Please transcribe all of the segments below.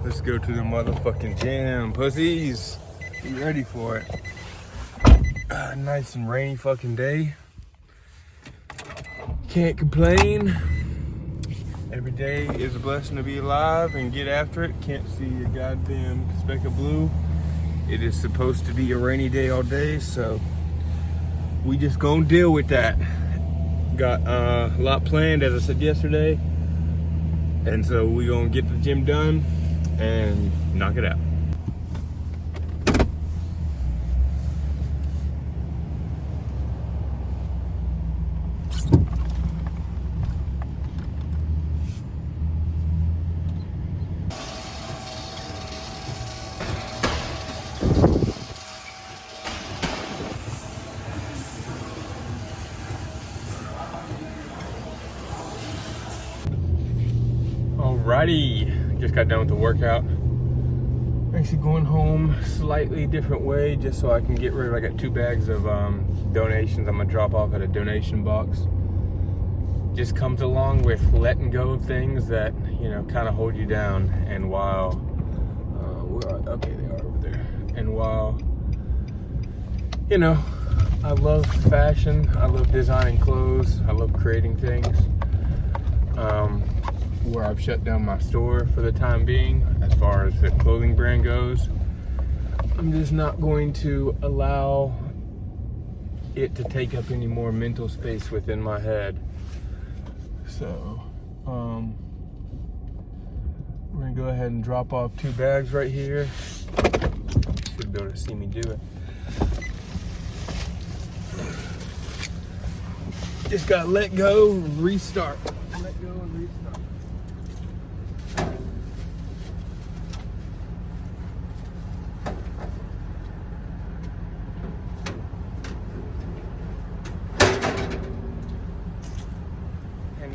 Let's go to the motherfucking gym, pussies. Be ready for it. Nice and rainy fucking day. Can't complain. Every day is a blessing to be alive and get after it. Can't see a goddamn speck of blue. It is supposed to be a rainy day all day, so we just gonna deal with that. Got a lot planned, as I said yesterday, and so we gonna get the gym done and knock it out. Alrighty, just got done with the workout. Actually going home slightly different way just so I can get rid of, I got 2 bags of donations I'm gonna drop off at a donation box. Just comes along with letting go of things that, you know, kind of hold you down. And while, okay, they are over there. And while, you know, I love fashion, I love designing clothes, I love creating things. Where I've shut down my store for the time being, as far as the clothing brand goes, I'm just not going to allow it to take up any more mental space within my head. So, we're gonna go ahead and drop off 2 bags right here. Should be able to see me do it. Just gotta let go and restart. Let go and restart.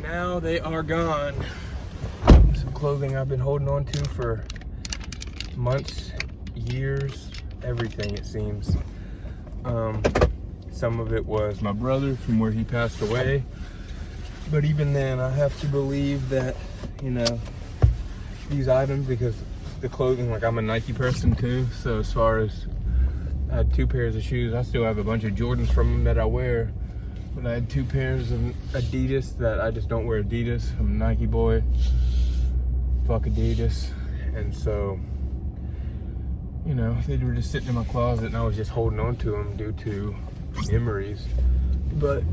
Now they are gone. Some clothing I've been holding on to for months, years, everything it seems. Some of it was my brother from where he passed away. But even then, I have to believe that, you know, these items, because the clothing, like I'm a Nike person too. So as far as, I had 2 pairs of shoes. I still have a bunch of Jordans from them that I wear. But I had 2 pairs of Adidas that I just don't wear Adidas. I'm a Nike boy. Fuck Adidas. And so, you know, they were just sitting in my closet and I was just holding on to them due to memories. But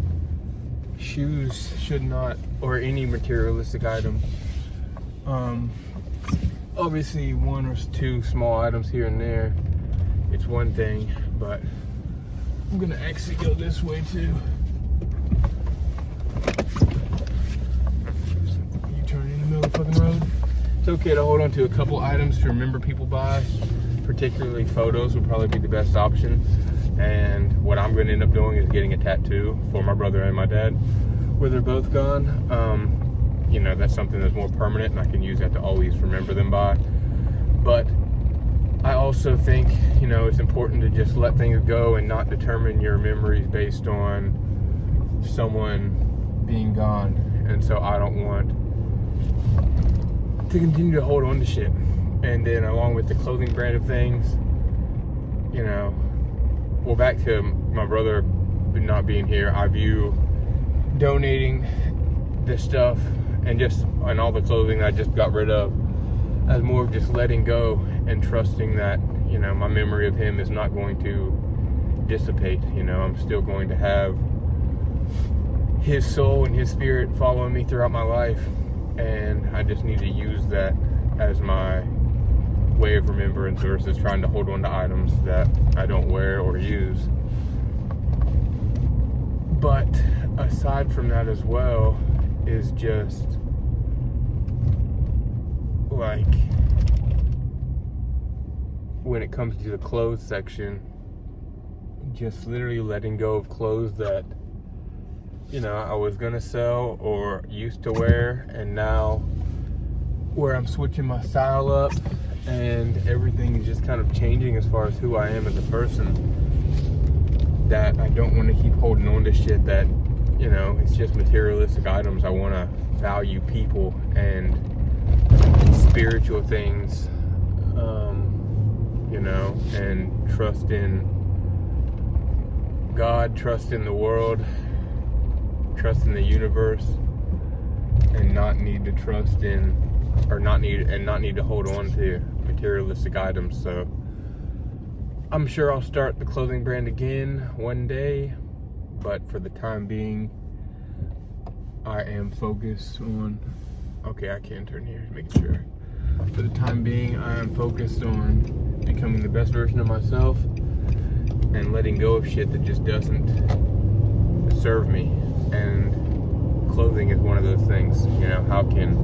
shoes should not, or any materialistic item. Obviously 1 or 2 small items here and there, it's one thing, but I'm gonna actually go this way too. You turn in the middle of the fucking road. It's okay to hold on to a couple items to remember people by. Particularly photos would probably be the best option. And what I'm going to end up doing is getting a tattoo for my brother and my dad, where they're both gone. You know, that's something that's more permanent and I can use that to always remember them by. But I also think, you know, it's important to just let things go and not determine your memories based on someone being gone. And so I don't want to continue to hold on to shit. And then along with the clothing brand of things, you know, well, back to my brother not being here, I view donating this stuff and all the clothing I just got rid of as more of just letting go and trusting that, you know, my memory of him is not going to dissipate. You know, I'm still going to have his soul and his spirit following me throughout my life, and I just need to use that as my way of remembrance versus trying to hold on to items that I don't wear or use. But aside from that as well is just like when it comes to the clothes section, just literally letting go of clothes that, you know, I was gonna sell or used to wear, and now where I'm switching my style up and everything is just kind of changing as far as who I am as a person, that I don't want to keep holding on to shit that, you know, it's just materialistic items. I want to value people and spiritual things and trust in God, trust in the world, trust in the universe, and not need to trust in, or not need to hold on to materialistic items. So I'm sure I'll start the clothing brand again one day, but for the time being, I am focused on, okay, I can turn here, making sure. For the time being, I am focused on becoming the best version of myself and letting go of shit that just doesn't serve me. And clothing is one of those things. How can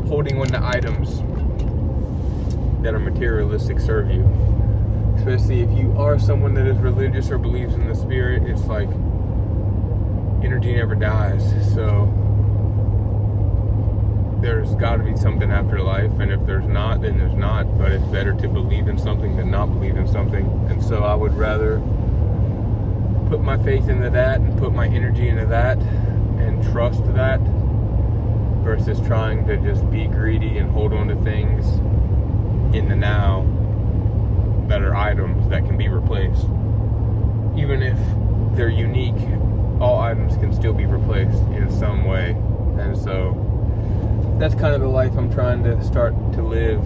holding on to items that are materialistic serve you? Especially if you are someone that is religious or believes in the spirit, it's like energy never dies. So there's got to be something after life, and if there's not, then there's not. But it's better to believe in something than not believe in something. And so I would rather put my faith into that and put my energy into that and trust that versus trying to just be greedy and hold on to things in the now that are items that can be replaced. Even if they're unique, all items can still be replaced in some way. And so that's kind of the life I'm trying to start to live.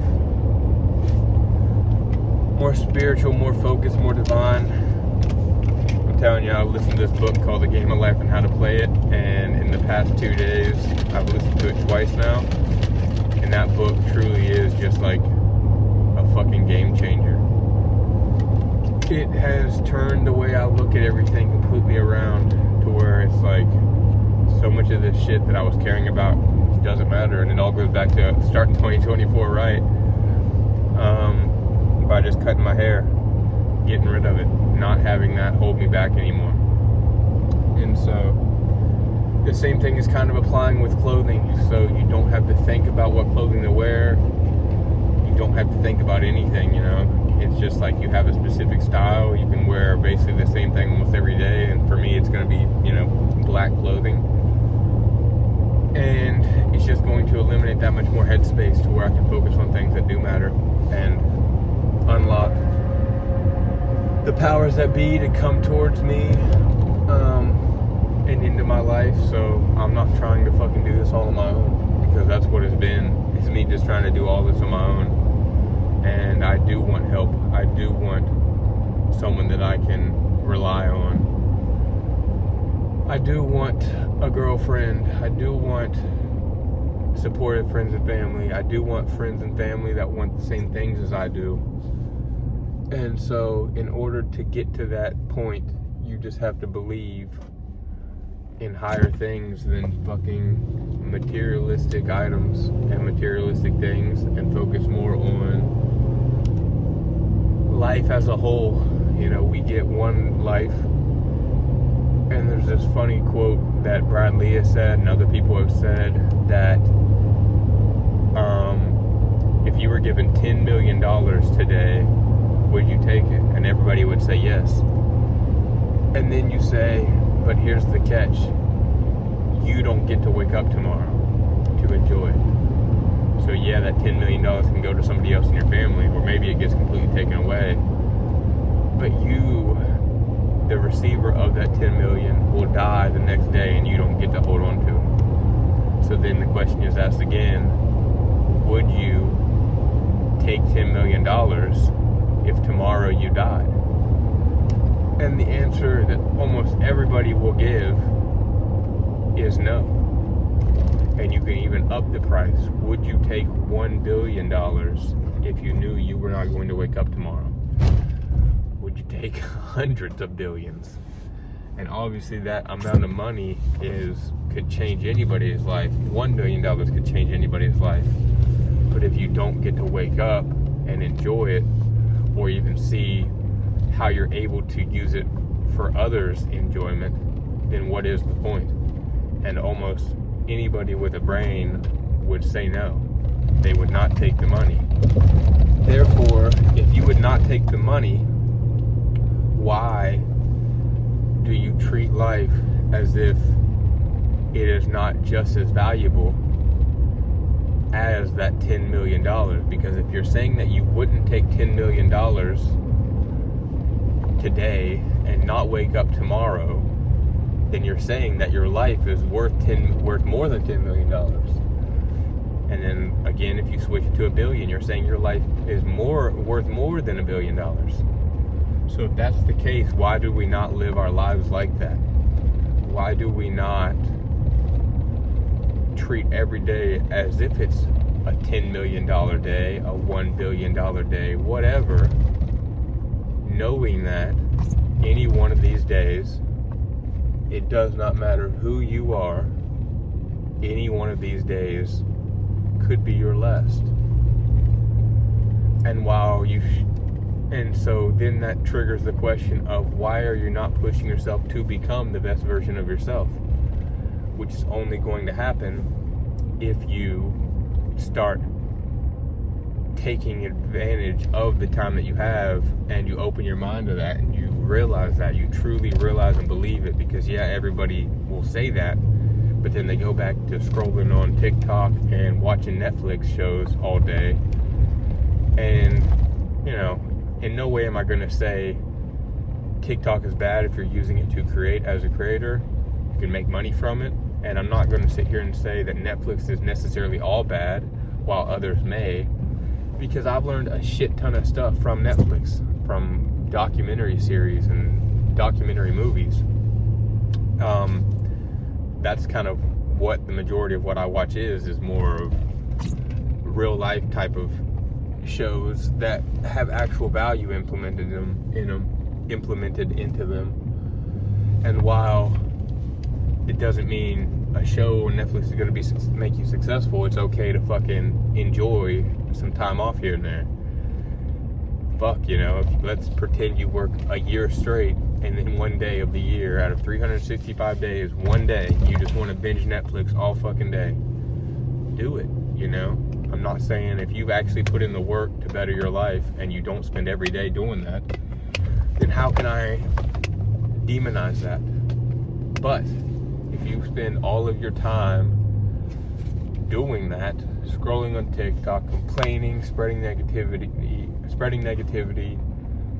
More spiritual, more focused, more divine. I'm telling you, I listened to this book called The Game of Life and How to Play It, and in the past 2 days, I've listened to it twice now, and that book truly is just like a fucking game changer. It has turned the way I look at everything completely around to where it's like so much of this shit that I was caring about doesn't matter, and it all goes back to starting 2024 right, by just cutting my hair, getting rid of it, not having that hold me back anymore. And so the same thing is kind of applying with clothing. So you don't have to think about what clothing to wear, you don't have to think about anything. It's just like you have a specific style. You can wear basically the same thing almost every day, and for me it's going to be black clothing. And it's just going to eliminate that much more headspace to where I can focus on things that do matter and unlock the powers that be to come towards me and into my life. So I'm not trying to fucking do this all on my own, because that's what it's been. It's me just trying to do all this on my own. And I do want help. I do want someone that I can rely on. I do want a girlfriend. I do want supportive friends and family. I do want friends and family that want the same things as I do. And so in order to get to that point, you just have to believe in higher things than fucking materialistic items and materialistic things, and focus more on life as a whole. We get one life. And there's this funny quote that Brad Lee has said, and other people have said, that if you were given $10 million today, would you take it? And everybody would say yes. And then you say, but here's the catch. You don't get to wake up tomorrow to enjoy it. So yeah, that $10 million can go to somebody else in your family, or maybe it gets completely taken away. But you, the receiver of that 10 million, will die the next day, and you don't get to hold on to it. So then the question is asked again, would you take $10 million if tomorrow you died? And the answer that almost everybody will give is no. And you can even up the price. Would you take $1 billion if you knew you were not going to wake up tomorrow? Would you take hundreds of billions? And obviously that amount of money could change anybody's life. $1 billion could change anybody's life. But if you don't get to wake up and enjoy it, or even see how you're able to use it for others' enjoyment, then what is the point? And almost anybody with a brain would say no. They would not take the money. Therefore, if you would not take the money, why do you treat life as if it is not just as valuable as that $10 million. Because if you're saying that you wouldn't take $10 million today and not wake up tomorrow, then you're saying that your life is worth more than $10 million. And then again, if you switch it to $1 billion, you're saying your life is worth more than $1 billion. So if that's the case, why do we not live our lives like that? Why do we not treat every day as if it's a $10 million day, a $1 billion day, whatever, knowing that any one of these days, it does not matter who you are, any one of these days could be your last. And and so then that triggers the question of, why are you not pushing yourself to become the best version of yourself? Which is only going to happen if you start taking advantage of the time that you have, and you open your mind to that, and you realize that, you truly realize and believe it. Because yeah, everybody will say that, but then they go back to scrolling on TikTok and watching Netflix shows all day. And, you know, in no way am I going to say TikTok is bad if you're using it to create as a creator. You can make money from it. And I'm not going to sit here and say that Netflix is necessarily all bad, while others may. Because I've learned a shit ton of stuff from Netflix, from documentary series and documentary movies. That's kind of what the majority of what I watch is more of real life type of shows that have actual value implemented into them. And while it doesn't mean a show on Netflix is going to make you successful, it's okay to fucking enjoy some time off here and there. Fuck, you know, let's pretend you work a year straight, and then one day of the year, out of 365 days, one day, you just want to binge Netflix all fucking day. Do it, you know? I'm not saying if you've actually put in the work to better your life and you don't spend every day doing that, then how can I demonize that? But if you spend all of your time doing that, scrolling on TikTok, complaining, spreading negativity,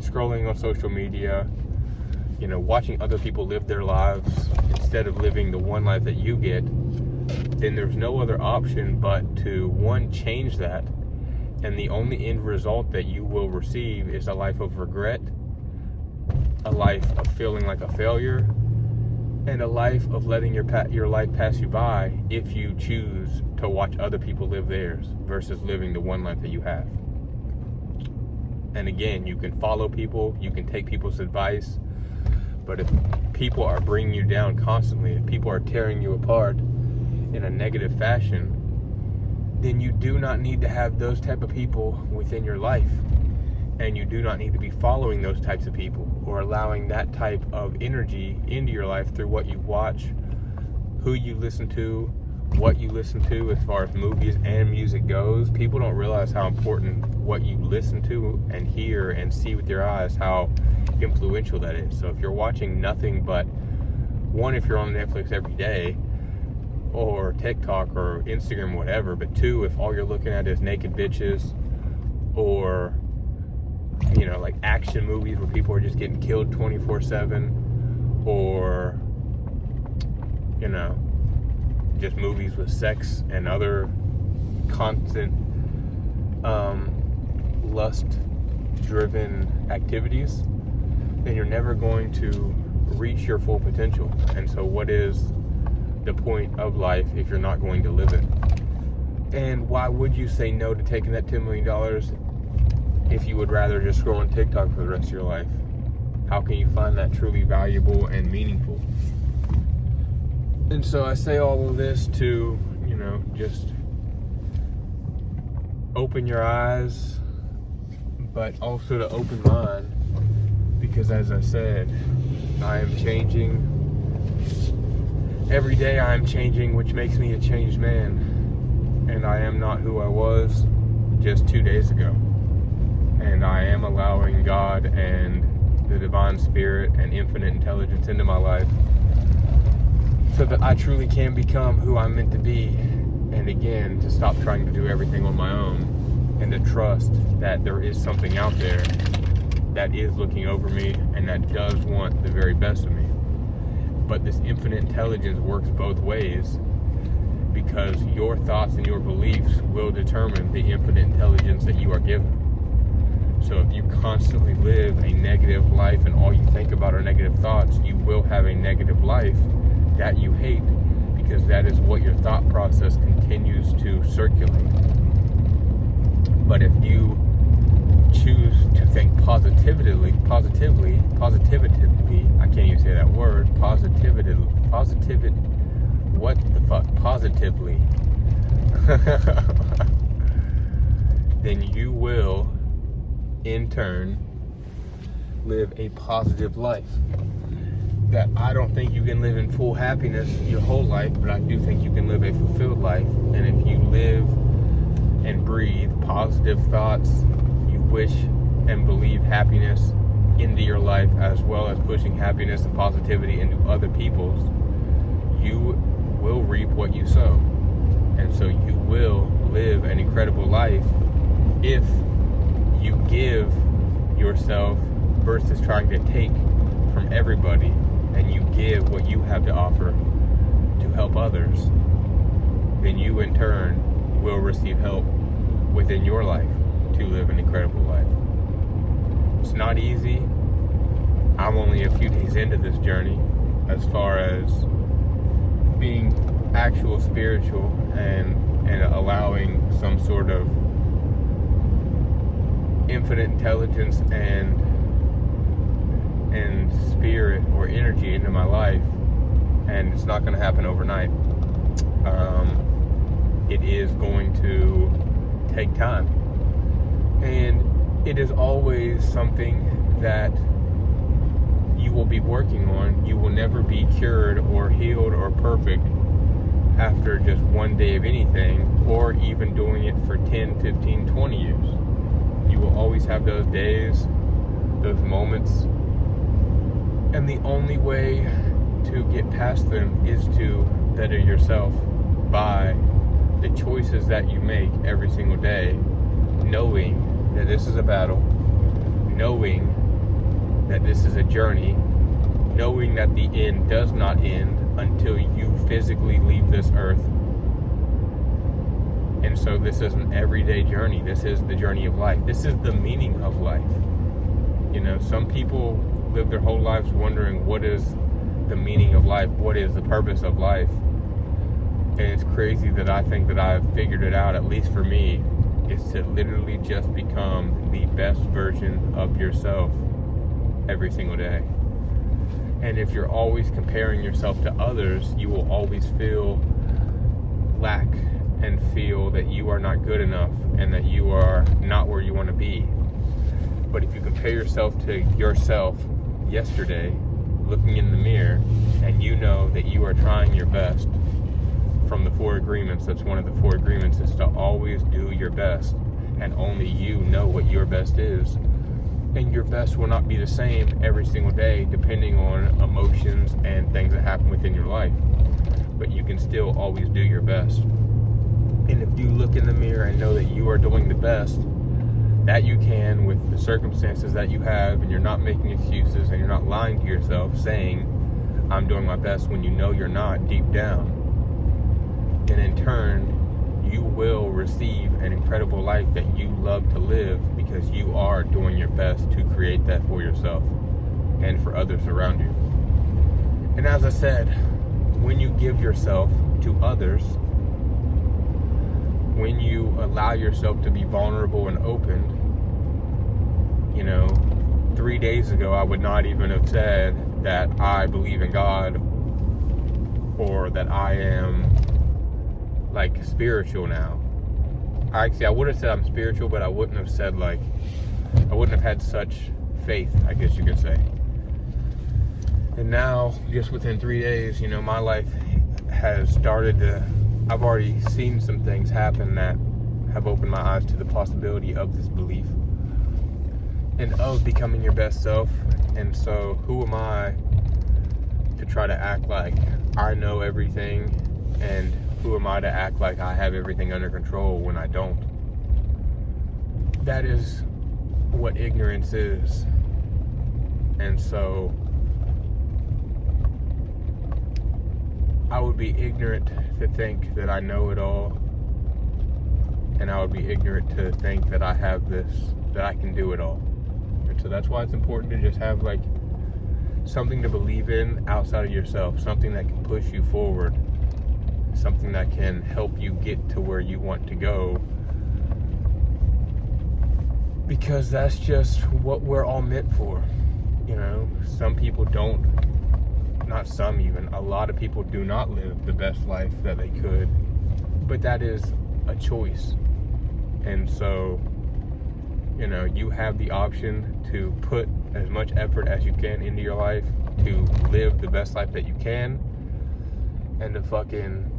scrolling on social media, you know, watching other people live their lives instead of living the one life that you get, then there's no other option but to, one, change that. And the only end result that you will receive is a life of regret, a life of feeling like a failure, and a life of letting your life pass you by if you choose to watch other people live theirs versus living the one life that you have. And again, you can follow people, you can take people's advice, but if people are bringing you down constantly, if people are tearing you apart in a negative fashion, then you do not need to have those type of people within your life. And you do not need to be following those types of people or allowing that type of energy into your life through what you watch, who you listen to, what you listen to as far as movies and music goes. People don't realize how important what you listen to and hear and see with your eyes, how influential that is. So if you're watching nothing but, one, if you're on Netflix every day, or TikTok or Instagram, whatever, but two, if all you're looking at is naked bitches, or, you know, like action movies where people are just getting killed 24/7, or, you know, just movies with sex and other constant lust-driven activities, then you're never going to reach your full potential. And so what is the point of life if you're not going to live it? And why would you say no to taking that $10 million if you would rather just scroll on TikTok for the rest of your life? How can you find that truly valuable and meaningful? And so I say all of this to, you know, just open your eyes, but also to open mine, because as I said, I am changing. Every day I am changing, which makes me a changed man. And I am not who I was just 2 days ago. And I am allowing God and the divine spirit and infinite intelligence into my life so that I truly can become who I'm meant to be. And again, to stop trying to do everything on my own, and to trust that there is something out there that is looking over me and that does want the very best of me. But this infinite intelligence works both ways, because your thoughts and your beliefs will determine the infinite intelligence that you are given. So if you constantly live a negative life and all you think about are negative thoughts, you will have a negative life that you hate, because that is what your thought process continues to circulate. But if you choose to think positively, I can't even say that word, positively, then you will, in turn, live a positive life. That I don't think you can live in full happiness your whole life, but I do think you can live a fulfilled life. And if you live and breathe positive thoughts, you wish and believe happiness into your life, as well as pushing happiness and positivity into other people's, you will reap what you sow. And so you will live an incredible life if you give yourself versus trying to take from everybody, and you give what you have to offer to help others. Then you in turn will receive help within your life to live an incredible life. It's not easy. I'm only a few days into this journey as far as being actual spiritual and allowing some sort of infinite intelligence and spirit or energy into my life. And it's not going to happen overnight. It is going to take time, and it is always something that you will be working on. You will never be cured or healed or perfect after just one day of anything, or even doing it for 10, 15, 20 years. You will always have those days, those moments, and the only way to get past them is to better yourself by the choices that you make every single day, knowing that this is a battle, knowing that this is a journey, knowing that the end does not end until you physically leave this earth. And so this is an everyday journey. This is the journey of life. This is the meaning of life. You know, some people live their whole lives wondering, what is the meaning of life? What is the purpose of life? And it's crazy that I think that I've figured it out, at least for me, is to literally just become the best version of yourself every single day. And if you're always comparing yourself to others, you will always feel lack and feel that you are not good enough and that you are not where you want to be. But if you compare yourself to yourself yesterday, looking in the mirror, and you know that you are trying your best, from the 4 agreements, that's one of the 4 agreements, is to always do your best, and only you know what your best is. And your best will not be the same every single day, depending on emotions and things that happen within your life. But you can still always do your best. And if you look in the mirror and know that you are doing the best that you can with the circumstances that you have, and you're not making excuses, and you're not lying to yourself saying, I'm doing my best, when you know you're not deep down, then in turn, you will receive an incredible life that you love to live, because you are doing your best to create that for yourself and for others around you. And as I said, when you give yourself to others, when you allow yourself to be vulnerable and open, 3 days ago, I would not even have said that I believe in God, or that I am like spiritual now. I would have said I'm spiritual, but I wouldn't have said I wouldn't have had such faith, I guess you could say. And now, just within 3 days, my life has started to, I've already seen some things happen that have opened my eyes to the possibility of this belief and of becoming your best self. And so who am I to try to act like I know everything and who am I to act like I have everything under control when I don't? That is what ignorance is. And so I would be ignorant to think that I know it all, and I would be ignorant to think that I have this, that I can do it all. And so that's why it's important to just have like something to believe in outside of yourself, something that can push you forward, something that can help you get to where you want to go, because that's just what we're all meant for. You know, some people don't, not some even, a lot of people do not live the best life that they could, but that is a choice. And so, you know, you have the option to put as much effort as you can into your life to live the best life that you can, and to fucking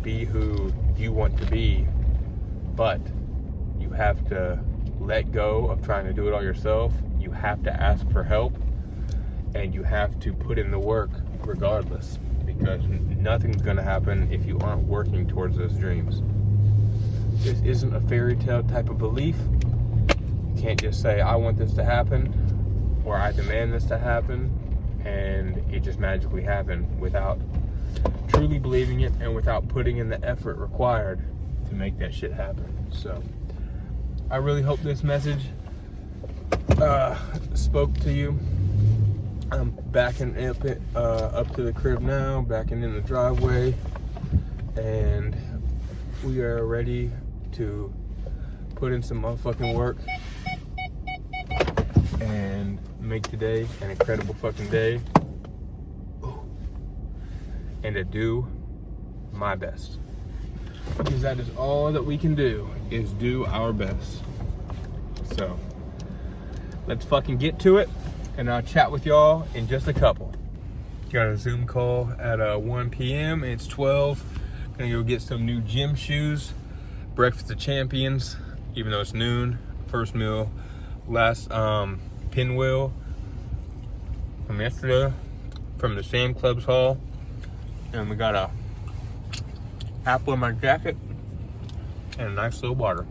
be who you want to be. But you have to let go of trying to do it all yourself. You have to ask for help, and you have to put in the work regardless, because nothing's going to happen if you aren't working towards those dreams. This isn't a fairy tale type of belief. You can't just say, I want this to happen, or I demand this to happen, and it just magically happened without truly believing it and without putting in the effort required to make that shit happen. So I really hope this message spoke to you. I'm backing up to the crib now, backing in the driveway, and we are ready to put in some motherfucking work and make today an incredible fucking day, and to do my best, because that is all that we can do, is do our best. So let's fucking get to it, and I'll chat with y'all in just a couple. Got a Zoom call at 1 p.m. It's 12. Gonna go get some new gym shoes. Breakfast of Champions, even though it's noon. First meal, last pinwheel from yesterday from the Sam Club's haul. And we got a apple in my jacket and a nice little water.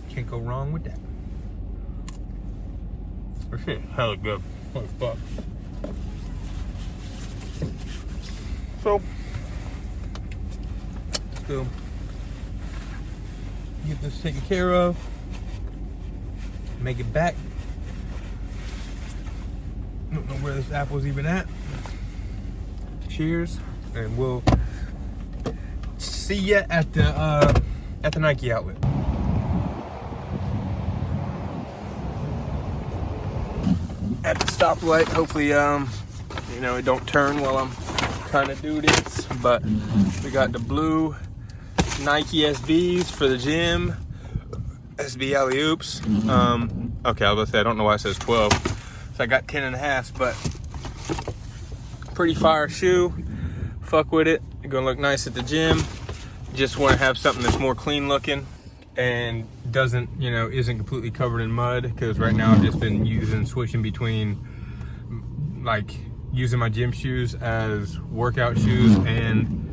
Can't go wrong with that. This shit hella good. Holy fuck. So, let's go get this taken care of. Make it back. I don't know where this apple's even at. Cheers, and we'll see ya at the Nike outlet. At the stoplight, hopefully, you know, it don't turn while I'm trying to do this. But we got the blue Nike SBs for the gym, SB alley-oops. Okay, I was gonna say, I don't know why it says 12. So I got 10.5, but pretty fire shoe. Fuck with it. It's gonna look nice at the gym. Just want to have something that's more clean looking and doesn't, you know, isn't completely covered in mud, because right now I've just been switching between like using my gym shoes as workout shoes and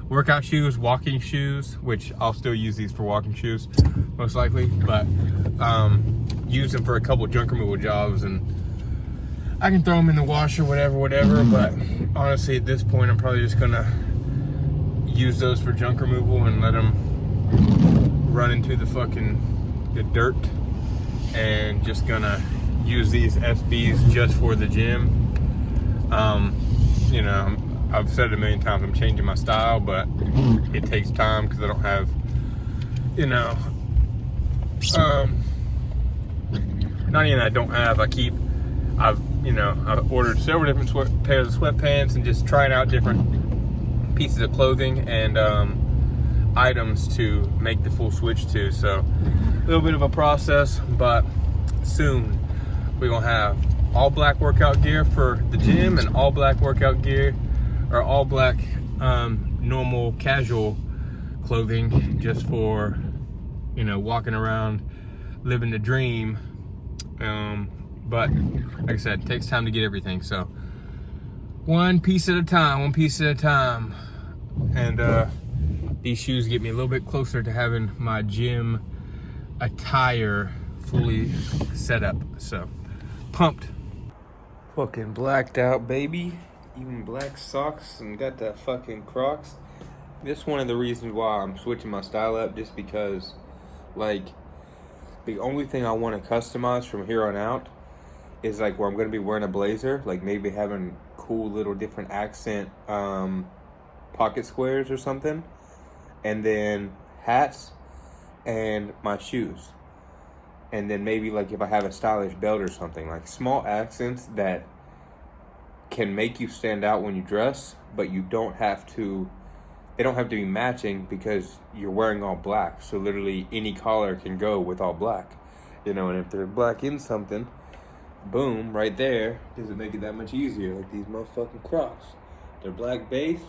walking shoes, which I'll still use these for walking shoes most likely, but use them for a couple junk removal jobs, and I can throw them in the washer, whatever, but honestly at this point I'm probably just gonna use those for junk removal and let them run into the dirt, and just gonna use these SBs just for the gym. You know, I've said it a million times, I'm changing my style, but it takes time because I don't have, you know, not even I don't have, I've ordered several different pairs of sweatpants and just trying out different pieces of clothing and items to make the full switch to. So a little bit of a process, but soon we're gonna have all black workout gear for the gym and all black workout gear, or all black normal casual clothing just for, you know, walking around living the dream. But like I said, it takes time to get everything, so one piece at a time. And these shoes get me a little bit closer to having my gym attire fully set up. So, pumped. Fucking blacked out, baby. Even black socks and got that fucking Crocs. This is one of the reasons why I'm switching my style up, just because, like, the only thing I want to customize from here on out is like where I'm going to be wearing a blazer, like maybe having cool little different accent pocket squares or something, and then hats and my shoes, and then maybe like if I have a stylish belt or something, like small accents that can make you stand out when you dress, but you don't have to, they don't have to be matching because you're wearing all black. So literally any collar can go with all black, you know. And if they're black in something, boom, right there, does it make it that much easier? Like these motherfucking Crocs, they're black base,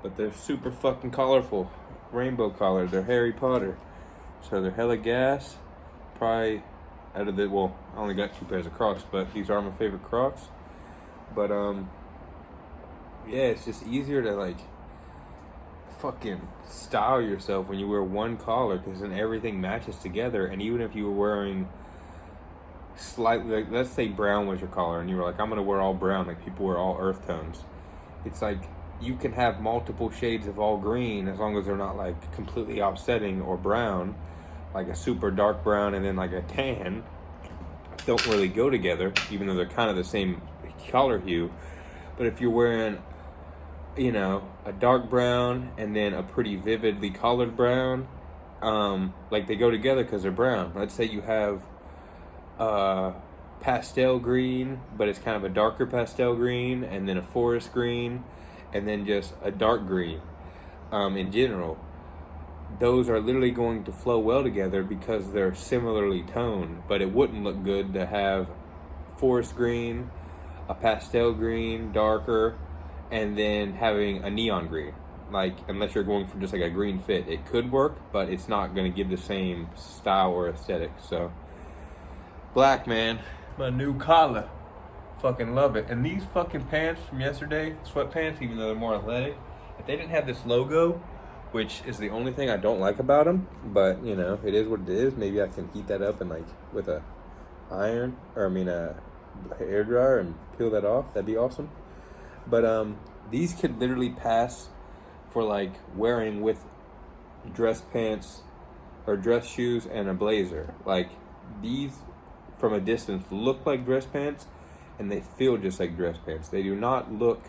but they're super fucking colorful, rainbow color. They're Harry Potter, so they're hella gas. Probably out of the, well, I only got 2 pairs of Crocs, but these are my favorite Crocs. But yeah, it's just easier to like fucking style yourself when you wear one collar, because then everything matches together. And even if you were wearing slightly, like, let's say brown was your collar and you were like, I'm gonna wear all brown, like people wear all earth tones, it's like you can have multiple shades of all green as long as they're not like completely offsetting, or brown, like a super dark brown and then like a tan, don't really go together, even though they're kind of the same color hue. But if you're wearing, you know, a dark brown and then a pretty vividly colored brown, like they go together because they're brown. Let's say you have pastel green, but it's kind of a darker pastel green, and then a forest green, and then just a dark green. In general, those are literally going to flow well together because they're similarly toned. But it wouldn't look good to have forest green, a pastel green, darker, and then having a neon green. Like, unless you're going for just like a green fit, it could work, but it's not going to give the same style or aesthetic. So, black, man, my new collar. Fucking love it. And these fucking pants from yesterday, sweatpants, even though they're more athletic, if they didn't have this logo, which is the only thing I don't like about them, but you know, it is what it is. Maybe I can heat that up and like with a iron, or I mean a hair dryer, and peel that off. That'd be awesome. But these could literally pass for like wearing with dress pants or dress shoes and a blazer. Like, these from a distance look like dress pants, and they feel just like dress pants. They do not look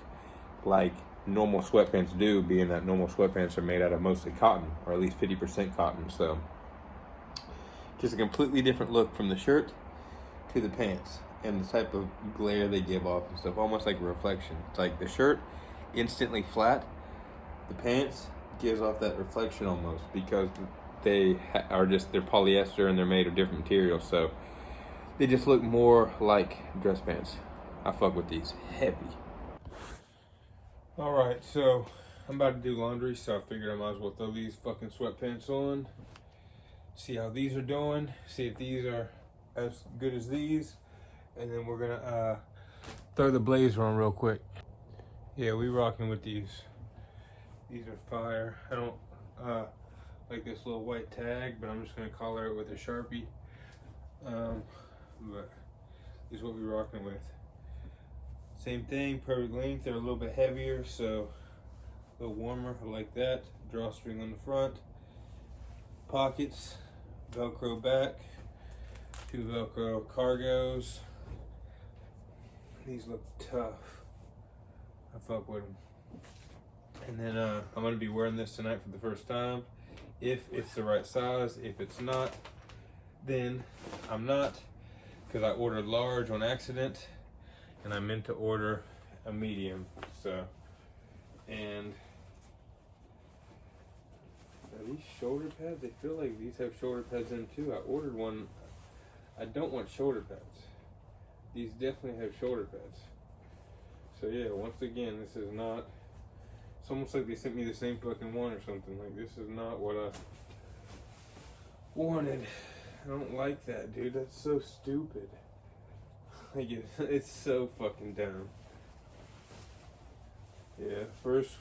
like normal sweatpants do, being that normal sweatpants are made out of mostly cotton, or at least 50% cotton. So just a completely different look from the shirt to the pants, and the type of glare they give off and stuff, almost like a reflection. It's like the shirt instantly flat, the pants gives off that reflection almost, because they are just, they're polyester and they're made of different materials, so they just look more like dress pants. I fuck with these heavy. All right, so I'm about to do laundry, so I figured I might as well throw these fucking sweatpants on, see how these are doing, see if these are as good as these, and then we're gonna throw the blazer on real quick. Yeah, we rocking with these. These are fire. I don't like this little white tag, but I'm just gonna color it with a Sharpie. But this is what we're rocking with. Same thing, perfect length. They're a little bit heavier, so a little warmer. I like that. Drawstring on the front. Pockets, Velcro back, 2 Velcro cargos. These look tough. I fuck with them. And then I'm gonna be wearing this tonight for the first time. If it's the right size. If it's not, then I'm not, because I ordered large on accident, and I meant to order a medium. So, and are these shoulder pads? They feel like these have shoulder pads in too. I ordered one. I don't want shoulder pads. These definitely have shoulder pads. So yeah, once again, this is not, it's almost like they sent me the same fucking one or something. Like, this is not what I wanted. I don't like that, dude. That's so stupid. Like, it's so fucking dumb. Yeah, first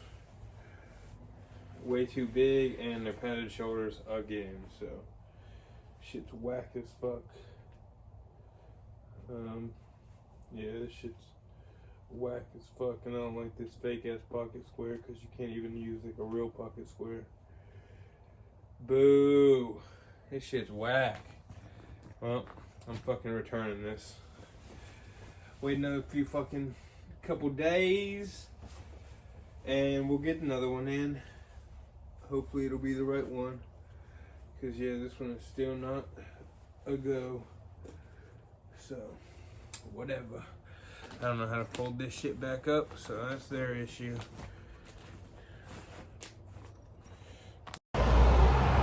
way too big, and they're padded shoulders again. So shit's whack as fuck. Yeah, this shit's whack as fuck, and I don't like this fake ass pocket square because you can't even use like a real pocket square. Boo! This shit's whack. Well, I'm fucking returning this. Wait another few fucking couple days, and we'll get another one in. Hopefully it'll be the right one, because yeah, this one is still not a go. So whatever. I don't know how to fold this shit back up, so that's their issue.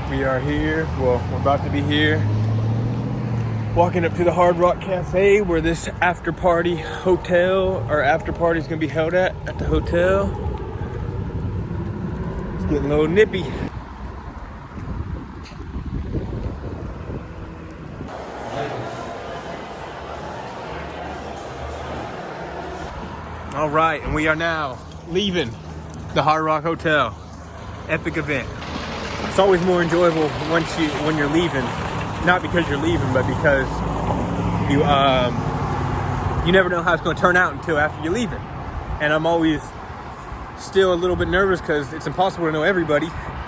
We are here. Well, we're about to be here. Walking up to the Hard Rock Cafe, where this after party hotel or after party is gonna be held at the hotel. It's getting a little nippy. All right, and we are now leaving the Hard Rock Hotel. Epic event. It's always more enjoyable when you're leaving, not because you're leaving, but because you never know how it's going to turn out until after you're leaving. And I'm always still a little bit nervous because it's impossible to know everybody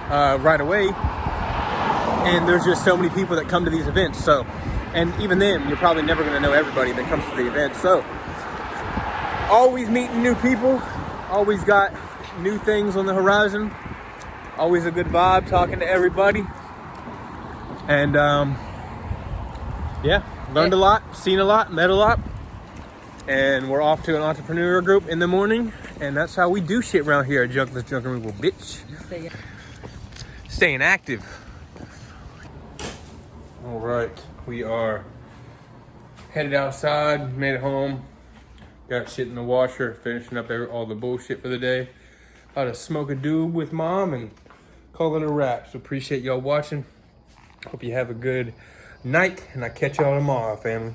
right away, and there's just so many people that come to these events. So, and even then, you're probably never going to know everybody that comes to the event. So, always meeting new people, always got new things on the horizon, always a good vibe talking to everybody. And yeah, learned a lot, seen a lot, met a lot, and we're off to an entrepreneur group in the morning, and that's how we do shit around here at Junkless Junk Removal, bitch. Staying active. All right, we are headed outside, made it home. Got shit in the washer, finishing up all the bullshit for the day. About to smoke a doob with mom and call it a wrap. So appreciate y'all watching. Hope you have a good night, and I'll catch y'all tomorrow, family.